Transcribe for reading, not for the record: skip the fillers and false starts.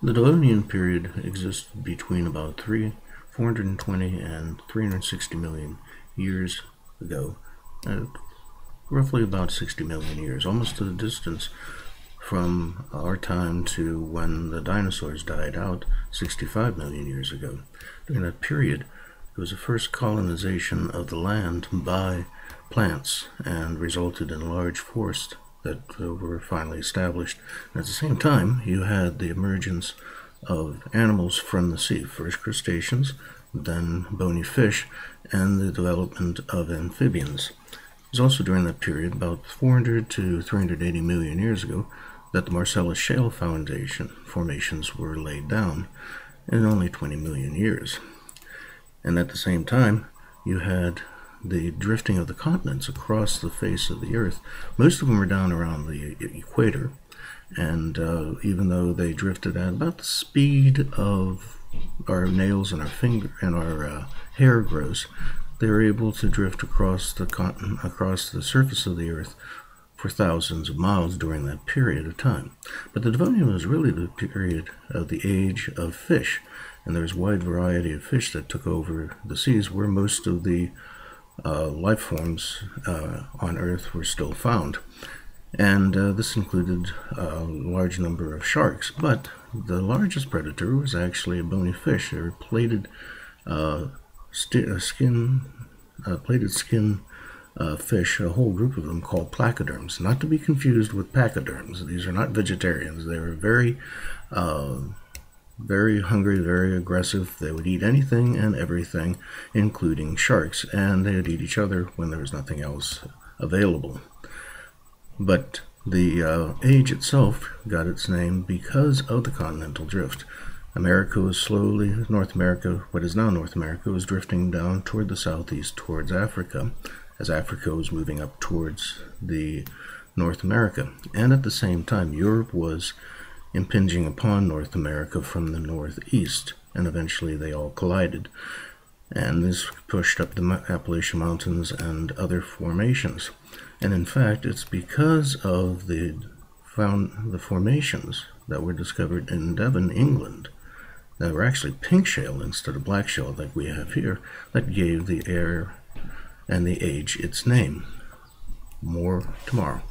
The Devonian period exists between about 420 and 360 million years ago, roughly about 60 million years, almost to the distance from our time to when the dinosaurs died out 65 million years ago. During that period, it was the first colonization of the land by plants and resulted in large forests that were finally established. And at the same time, you had the emergence of animals from the sea, first crustaceans, then bony fish, and the development of amphibians. It was also during that period, about 400 to 380 million years ago, that the Marcellus Shale formations were laid down in only 20 million years. And at the same time, you had the drifting of the continents across the face of the Earth. Most of them were down around the equator, and even though they drifted at about the speed of our nails and our finger and our hair grows, they were able to drift across the continent, across the surface of the Earth for thousands of miles during that period of time. But the Devonian was really the period of the age of fish, and there's a wide variety of fish that took over the seas where most of the life forms on Earth were still found. And this included a large number of sharks, but the largest predator was actually a bony fish. They were plated skin fish, a whole group of them called placoderms, not to be confused with pachyderms. These are not vegetarians. They were very hungry, very aggressive. They would eat anything and everything, including sharks, and they would eat each other when there was nothing else available. But the age itself got its name because of the continental drift. North America, what is now North America, was drifting down toward the southeast towards Africa, as Africa was moving up towards the North America. And at the same time, Europe was impinging upon North America from the northeast, and eventually they all collided. And this pushed up the Appalachian Mountains and other formations. And in fact, it's because of the formations that were discovered in Devon, England, that were actually pink shale instead of black shale like we have here, that gave the air and the age its name. More tomorrow.